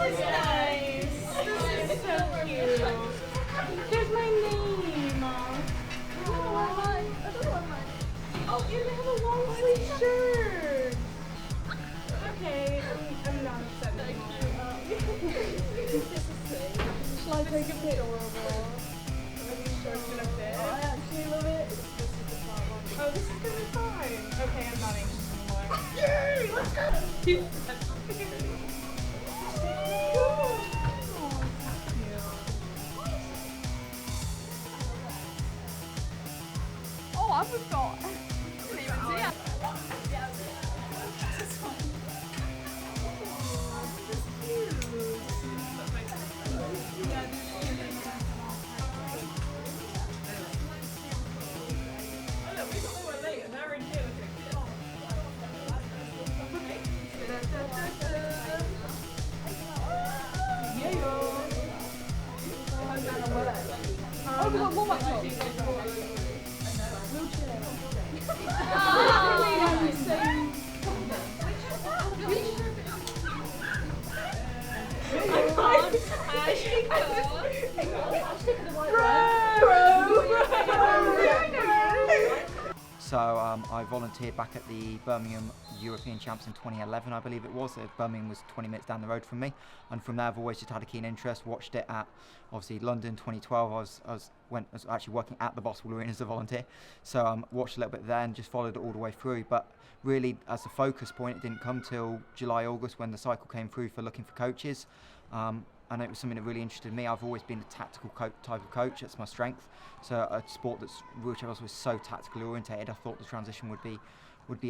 is nice. This is so cute. There's my name. Oh, you have a long sleeve shirt. Okay, I'm not upset anymore. Shall I take a picture? Are you sure it's gonna fit? I actually love it. Oh, this is gonna be fine. Okay, I'm not anxious anymore. Yay! Let's go! Oh, I forgot. I didn't even see it. Oh, we got more up top. So I volunteered back at the Birmingham European Champs in 2011, I believe it was. Birmingham was 20 minutes down the road from me, and from there I've always just had a keen interest. Watched it at obviously London 2012. I was actually working at the Boswell Arena as a volunteer, so watched a little bit there and just followed it all the way through. But really, as a focus point, it didn't come till July, August when the cycle came through for looking for coaches. And it was something that really interested me. I've always been a tactical type of coach. That's my strength. So a sport that's wheelchair was so tactically orientated, I thought the transition would be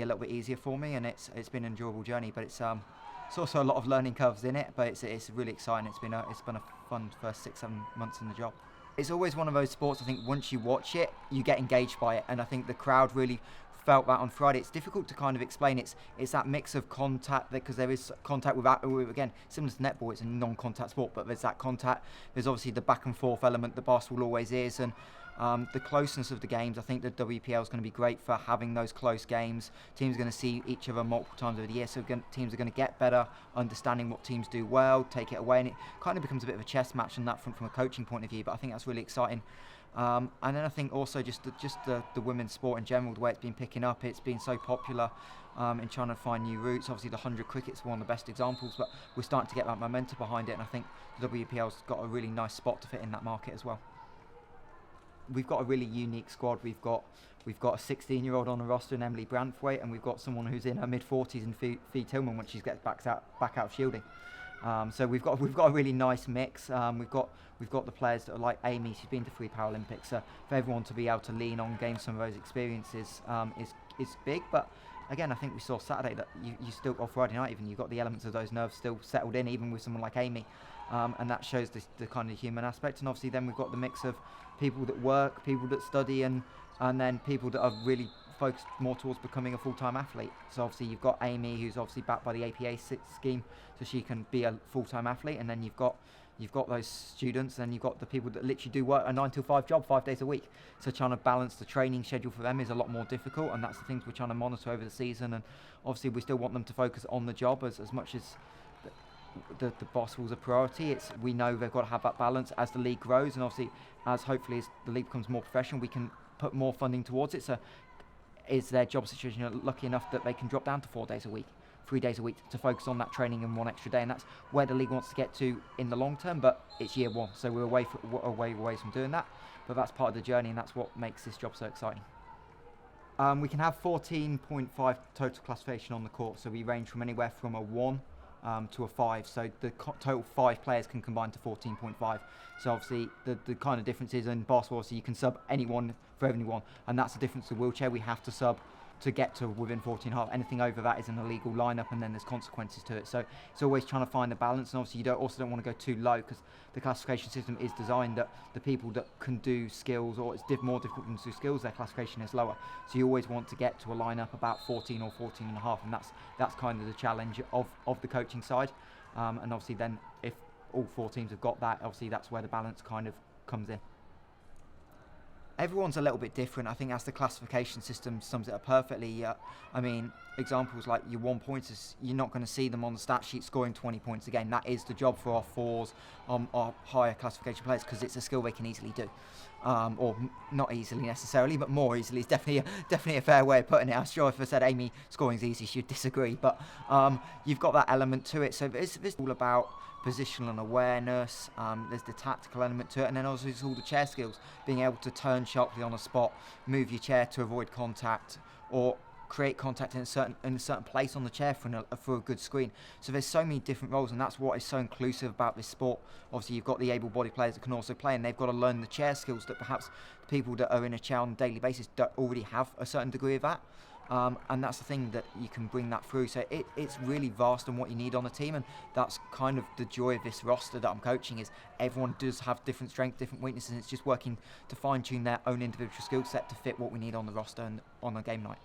a little bit easier for me, and it's been an enjoyable journey. But it's also a lot of learning curves in it. But it's really exciting. It's been a fun first 6-7 months in the job. It's always one of those sports. I think once you watch it, you get engaged by it, and I think the crowd really felt that on Friday. It's difficult to kind of explain. It's that mix of contact, because there is contact with, again, similar to netball, it's a non-contact sport, but there's that contact. There's obviously the back and forth element that basketball always is, and the closeness of the games. I think the WPL is going to be great for having those close games. Teams are going to see each other multiple times over the year, so teams are going to get better understanding what teams do well, take it away, and it kind of becomes a bit of a chess match on that front from a coaching point of view. But I think that's really exciting. And then I think also just the women's sport in general, the way it's been picking up, it's been so popular in trying to find new routes. Obviously the 100 cricket's one of the best examples, but we're starting to get that momentum behind it, and I think the WPL's got a really nice spot to fit in that market as well. We've got a really unique squad. We've got a 16-year-old on the roster in Emily Branthwaite, and we've got someone who's in her mid-40s in Fee Tillman when she gets back out of shielding. So we've got a really nice mix. We've got the players that are like Amy. She's been to 3 Paralympics. So for everyone to be able to lean on, gain some of those experiences is big. But again, I think we saw Saturday that you still, or Friday night even, you've got the elements of those nerves still settled in, even with someone like Amy. And that shows the kind of human aspect. And obviously then we've got the mix of people that work, people that study, and then people that are really focused more towards becoming a full-time athlete. So obviously you've got Amy, who's obviously backed by the APA scheme, so she can be a full-time athlete, and then you've got those students, and you've got the people that literally do work a 9 to 5 job 5 days a week. So trying to balance the training schedule for them is a lot more difficult, and that's the things we're trying to monitor over the season. And obviously we still want them to focus on the job as much as the Boswell's a priority. We know they've got to have that balance as the league grows, and obviously as hopefully as the league becomes more professional, we can put more funding towards it. So is their job situation lucky enough that they can drop down to 4 days a week, 3 days a week, to focus on that training and 1 extra day? And that's where the league wants to get to in the long term, but it's year 1, so we're away from doing that. But that's part of the journey, and that's what makes this job so exciting. We can have 14.5 total classification on the court, so we range from anywhere from a 1 to a 5, so the total 5 players can combine to 14.5. So obviously the kind of difference is in basketball, so you can sub anyone for anyone, and that's the difference to wheelchair. We have to sub to get to within 14.5. Anything over that is an illegal lineup, and then there's consequences to it. So it's always trying to find the balance, and obviously you also don't want to go too low, because the classification system is designed that the people that can do skills, or it's more difficult to do skills, their classification is lower. So you always want to get to a lineup about 14 or 14.5, and that's kind of the challenge of the coaching side. And obviously then if all 4 teams have got that, obviously that's where the balance kind of comes in. Everyone's a little bit different. I think that's the classification system sums it up perfectly. I mean, examples like your 1-pointers, you're not going to see them on the stat sheet scoring 20 points a game. That is the job for our 4s, our higher classification players, because it's a skill they can easily do. Not easily necessarily, but more easily is definitely a fair way of putting it. I'm sure if I said Amy scoring's easy, she'd disagree. But you've got that element to it. So it's all about positional and awareness. There's the tactical element to it, and then also it's all the chair skills, being able to turn sharply on a spot, move your chair to avoid contact, or create contact in a certain place on the chair for a good screen. So there's so many different roles, and that's what is so inclusive about this sport. Obviously, you've got the able-bodied players that can also play, and they've got to learn the chair skills that perhaps the people that are in a chair on a daily basis don't already have a certain degree of that. And that's the thing, that you can bring that through. So it's really vast on what you need on the team, and that's kind of the joy of this roster that I'm coaching, is everyone does have different strengths, different weaknesses, and it's just working to fine-tune their own individual skill set to fit what we need on the roster and on a game night.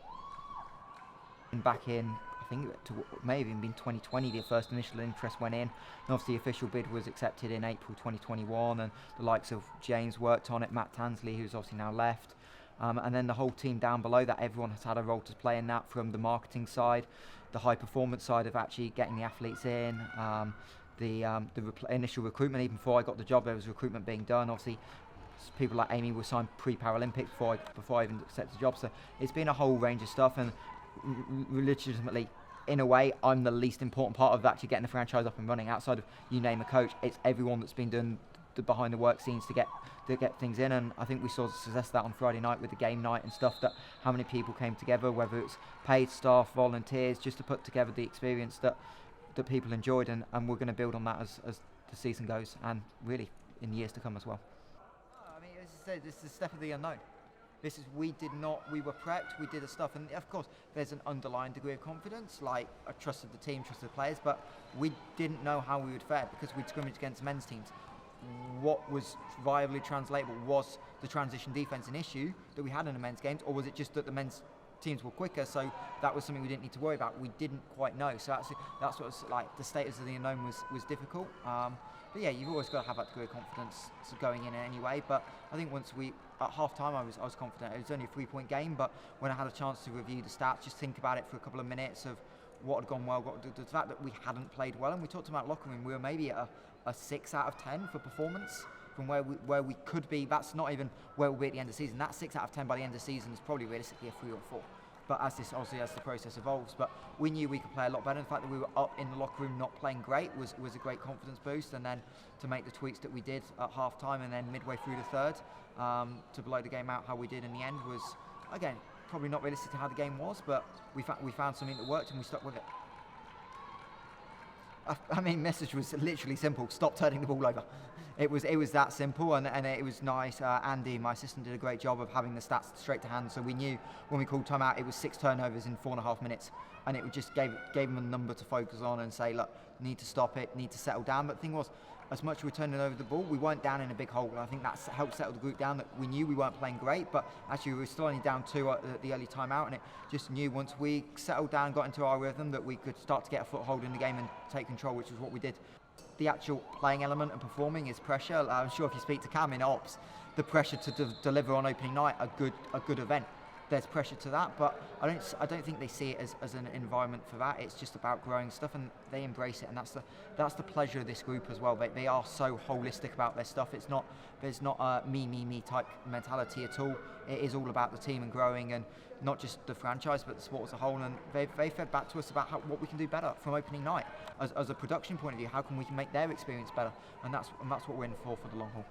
And back in, I think it may have even been 2020, the first initial interest went in, and obviously the official bid was accepted in April 2021, and the likes of James worked on it, Matt Tansley, who's obviously now left. And then the whole team down below that, everyone has had a role to play in that, from the marketing side, the high performance side of actually getting the athletes in, the initial recruitment. Even before I got the job, there was recruitment being done. Obviously, people like Amy were signed pre-Paralympics before I even accepted the job. So it's been a whole range of stuff, and legitimately, in a way, I'm the least important part of actually getting the franchise up and running. Outside of you name a coach, it's everyone that's been doing the behind the work scenes to get things in. And I think we saw the success of that on Friday night with the game night and stuff, that how many people came together, whether it's paid staff, volunteers, just to put together the experience that people enjoyed, and we're going to build on that as the season goes, and really in years to come as well. I mean, as I said, this is the step of the unknown. We were prepped, we did the stuff, and of course there's an underlying degree of confidence, like I trusted the team, trusted the players, but we didn't know how we would fare because we'd scrimmaged against men's teams. What was viably translatable? Was the transition defence an issue that we had in the men's games, or was it just that the men's teams were quicker, so that was something we didn't need to worry about? We didn't quite know, so that's what was like, the status of the unknown was difficult. But yeah, you've always got to have that degree of confidence going in anyway. But I think at half time I was confident. It was only a 3-point game, but when I had a chance to review the stats, just think about it for a couple of minutes of what had gone well, the fact that we hadn't played well, and we talked about locker room, we were maybe at a 6 out of 10 for performance from where we could be. That's not even where we'll be at the end of the season. That 6 out of 10 by the end of the season is probably realistically a 3 or 4. But as the process evolves, but we knew we could play a lot better. The fact that we were up in the locker room not playing great was a great confidence boost, and then to make the tweaks that we did at half time and then midway through the third, to blow the game out how we did in the end was, again, probably not realistic to how the game was, but we found something that worked and we stuck with it. I mean, message was literally simple: stop turning the ball over. It was that simple, and it was nice. Andy, my assistant, did a great job of having the stats straight to hand, so we knew when we called timeout it was 6 turnovers in 4.5 minutes, and it just gave them a number to focus on and say, look, need to stop it, need to settle down. But the thing was, as much as we were turning over the ball, we weren't down in a big hole, and I think that helped settle the group down, that we knew we weren't playing great, but actually we were still only down 2 at the early timeout, and it just knew once we settled down, got into our rhythm, that we could start to get a foothold in the game and take control, which is what we did. The actual playing element and performing is pressure. I'm sure if you speak to Cam in ops, the pressure to deliver on opening night a good event, there's pressure to that, but I don't think they see it as an environment for that. It's just about growing stuff, and they embrace it, and that's the pleasure of this group as well. They are so holistic about their stuff. There's not a me type mentality at all. It is all about the team and growing, and not just the franchise but the sport as a whole. And they fed back to us about what we can do better from opening night as a production point of view. How can we make their experience better? And that's what we're in for the long haul.